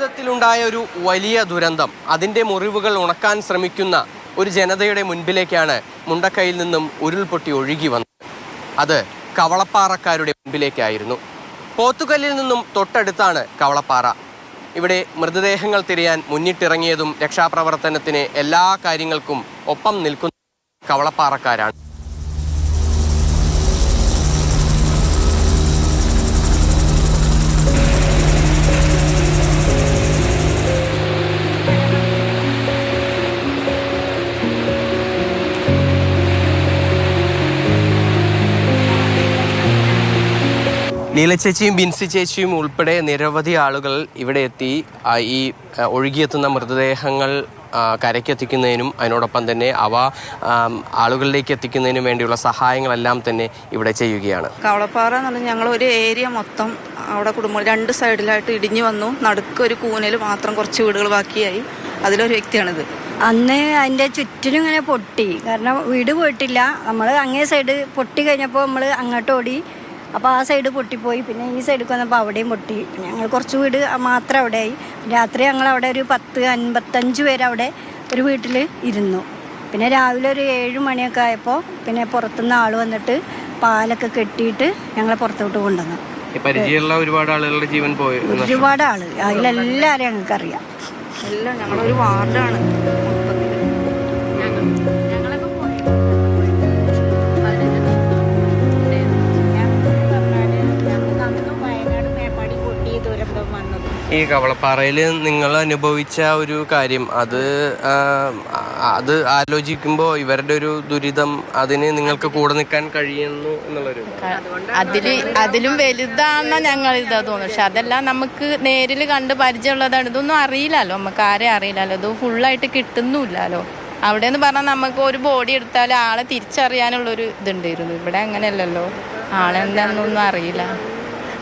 ജീവിതത്തിലുണ്ടായ ഒരു വലിയ ദുരന്തം, അതിൻ്റെ മുറിവുകൾ ഉണക്കാൻ ശ്രമിക്കുന്ന ഒരു ജനതയുടെ മുൻപിലേക്കാണ് മുണ്ടക്കൈയിൽ നിന്നും ഉരുൾപൊട്ടി ഒഴുകി വന്നത്. അത് കവളപ്പാറക്കാരുടെ മുൻപിലേക്കായിരുന്നു. പോത്തുകല്ലിൽ നിന്നും തൊട്ടടുത്താണ് കവളപ്പാറ. ഇവിടെ മൃതദേഹങ്ങൾ തിരയാൻ മുന്നിട്ടിറങ്ങിയതും രക്ഷാപ്രവർത്തനത്തിന് എല്ലാ കാര്യങ്ങൾക്കും ഒപ്പം നിൽക്കുന്ന കവളപ്പാറക്കാരാണ്. ലീല ചേച്ചിയും ബിൻസി ചേച്ചിയും ഉൾപ്പെടെ നിരവധി ആളുകൾ ഇവിടെ എത്തി ഈ ഒഴുകിയെത്തുന്ന മൃതദേഹങ്ങൾ കരയ്ക്കെത്തിക്കുന്നതിനും അതിനോടൊപ്പം തന്നെ അവ ആളുകളിലേക്ക് എത്തിക്കുന്നതിനും വേണ്ടിയുള്ള സഹായങ്ങളെല്ലാം തന്നെ ഇവിടെ ചെയ്യുകയാണ്. കവളപ്പാറ എന്ന് പറഞ്ഞാൽ ഞങ്ങൾ ഒരു ഏരിയ മൊത്തം അവിടെ കുടുംബം 2 സൈഡിലായിട്ട് ഇടിഞ്ഞു വന്നു. നടുക്കൊരു കൂനൽ മാത്രം കുറച്ച് വീടുകൾ ബാക്കിയായി. അതിലൊരു വ്യക്തിയാണിത്. അന്ന് അതിൻ്റെ ചുറ്റിനും ഇങ്ങനെ പൊട്ടി. കാരണം വീട് പോയിട്ടില്ല. നമ്മൾ അങ്ങേ സൈഡ് പൊട്ടി കഴിഞ്ഞപ്പോൾ നമ്മൾ അങ്ങോട്ട് ഓടി. അപ്പോൾ ആ സൈഡ് പൊട്ടിപ്പോയി. പിന്നെ ഈ സൈഡിൽ വന്നപ്പോൾ അവിടെയും പൊട്ടി. പിന്നെ ഞങ്ങൾ കുറച്ച് വീട് മാത്രം അവിടെയായി. രാത്രി ഞങ്ങൾ അവിടെ ഒരു 10-55 പേര് അവിടെ ഒരു വീട്ടിൽ ഇരുന്നു. പിന്നെ രാവിലെ ഒരു 7 മണിയൊക്കെ ആയപ്പോൾ പിന്നെ പുറത്തുനിന്ന് ആൾ വന്നിട്ട് പാലൊക്കെ കെട്ടിയിട്ട് ഞങ്ങളെ പുറത്തോട്ട് കൊണ്ടുവന്നു. പരിചയമുള്ള ഒരുപാട് ആളുകളുടെ ജീവൻ പോയി. ഒരുപാട് ആള്, അതിലെല്ലാവരെയും ഞങ്ങൾക്കറിയാം. എല്ലാം ഞങ്ങളൊരു വാർഡാണ്. ഈ കവളപ്പാറയിൽ നിങ്ങൾ അനുഭവിച്ച ഒരു കാര്യം, അത് ആലോചിക്കുമ്പോൾ ഇവരുടെ ഒരു ദുരിതം, അതിന് നിങ്ങൾക്ക് കൂടെ നിൽക്കാൻ കഴിയുന്നു എന്നുള്ളൊരു അതിലും വലുതാണെന്നാ ഞങ്ങൾ ഇതാ തോന്നുന്നു. പക്ഷെ അതെല്ലാം നമുക്ക് നേരിൽ കണ്ട് പരിചയമുള്ളതാണ്. ഇതൊന്നും അറിയില്ലല്ലോ, നമുക്ക് ആരെയും അറിയില്ലല്ലോ. ഇത് ഫുള്ളായിട്ട് കിട്ടുന്നുമില്ലല്ലോ. അവിടെ എന്ന് പറഞ്ഞാൽ നമുക്ക് ഒരു ബോഡി എടുത്താൽ ആളെ തിരിച്ചറിയാനുള്ളൊരു ഇതുണ്ടായിരുന്നു. ഇവിടെ അങ്ങനെയല്ലല്ലോ, ആളെന്താണെന്നൊന്നും അറിയില്ല.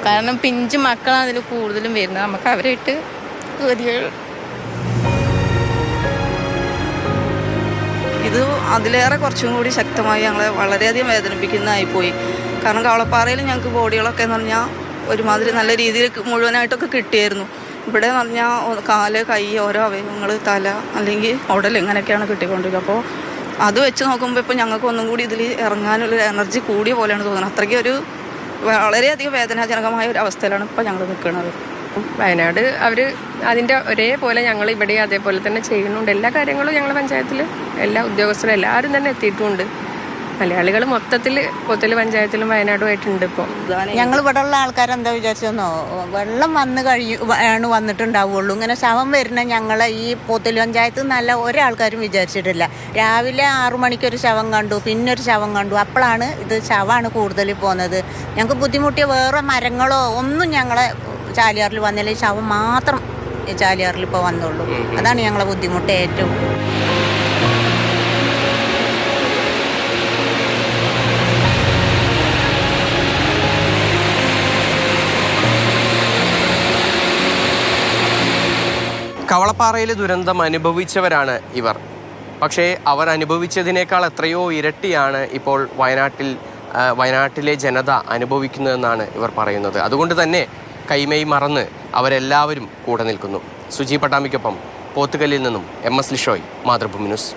കാരണം പിഞ്ചു മക്കളാണ് അതിൽ കൂടുതലും വരുന്നത്. നമുക്ക് അവരായിട്ട് ഇത് അതിലേറെ കുറച്ചും കൂടി ശക്തമായി ഞങ്ങളെ വളരെയധികം വേദനിപ്പിക്കുന്നതായിപ്പോയി. കാരണം കവളപ്പാറയിൽ ഞങ്ങൾക്ക് ബോഡികളൊക്കെ എന്ന് പറഞ്ഞാൽ ഒരുമാതിരി നല്ല രീതിയിൽ മുഴുവനായിട്ടൊക്കെ കിട്ടിയായിരുന്നു. ഇവിടെ എന്ന് പറഞ്ഞാൽ കാല്, കൈ, ഓരോ അവയവങ്ങൾ, തല അല്ലെങ്കിൽ ഉടൽ ഇങ്ങനെയൊക്കെയാണ് കിട്ടിക്കൊണ്ടിരിക്കുക. അപ്പോൾ അത് വെച്ച് നോക്കുമ്പോൾ ഇപ്പോൾ ഞങ്ങൾക്ക് ഒന്നും കൂടി ഇതിൽ ഇറങ്ങാനുള്ള എനർജി കൂടിയ പോലെയാണ് തോന്നുന്നത്. അത്രയ്ക്ക് ഒരു വളരെയധികം വേദനാജനകമായ ഒരു അവസ്ഥയിലാണ് ഇപ്പോൾ ഞങ്ങൾ നിൽക്കുന്നത്. വയനാട് അവർ അതിൻ്റെ ഒരേപോലെ ഞങ്ങൾ ഇവിടെ അതേപോലെ തന്നെ ചെയ്യുന്നുണ്ട്. എല്ലാ കാര്യങ്ങളും ഞങ്ങൾ പഞ്ചായത്തിൽ എല്ലാ ഉദ്യോഗസ്ഥരും എല്ലാവരും തന്നെ എത്തിയിട്ടുമുണ്ട്. മലയാളികൾ മൊത്തത്തിൽ പോത്തല് പഞ്ചായത്തിലും വയനാടുമായിട്ടുണ്ട്. ഇപ്പോൾ ഞങ്ങൾ ഇവിടെ ഉള്ള ആൾക്കാരെന്താ വിചാരിച്ചെന്നോ, വെള്ളം ആണ് വന്നിട്ടുണ്ടാവുള്ളൂ. ഇങ്ങനെ ശവം വരുന്ന ഞങ്ങളെ ഈ പോത്തല് പഞ്ചായത്ത് നല്ല ഒരാൾക്കാരും വിചാരിച്ചിട്ടില്ല. രാവിലെ 6 മണിക്കൊരു ശവം കണ്ടു, പിന്നൊരു ശവം കണ്ടു. അപ്പോഴാണ് ഇത് ശവമാണ് കൂടുതൽ പോകുന്നത്. ഞങ്ങൾക്ക് ബുദ്ധിമുട്ടിയ വേറെ മരങ്ങളോ ഒന്നും ഞങ്ങളെ ചാലിയാറിൽ വന്നില്ല. ഈ ശവം മാത്രം ചാലിയാറിൽ ഇപ്പോൾ വന്നുള്ളൂ. അതാണ് ഞങ്ങളെ ബുദ്ധിമുട്ട് ഏറ്റവും. കവളപ്പാറയിലെ ദുരന്തം അനുഭവിച്ചവരാണ് ഇവർ. പക്ഷേ അവർ അനുഭവിച്ചതിനേക്കാൾ എത്രയോ ഇരട്ടിയാണ് ഇപ്പോൾ വയനാട്ടിലെ ജനത അനുഭവിക്കുന്നതെന്നാണ് ഇവർ പറയുന്നത്. അതുകൊണ്ട് തന്നെ കൈമൈ മറന്ന് അവരെല്ലാവരും കൂടെ നിൽക്കുന്നു. സുജി പട്ടാമ്പിക്കൊപ്പം പോത്തുകല്ലിൽ നിന്നും MS ലിഷോയ്, മാതൃഭൂമി ന്യൂസ്.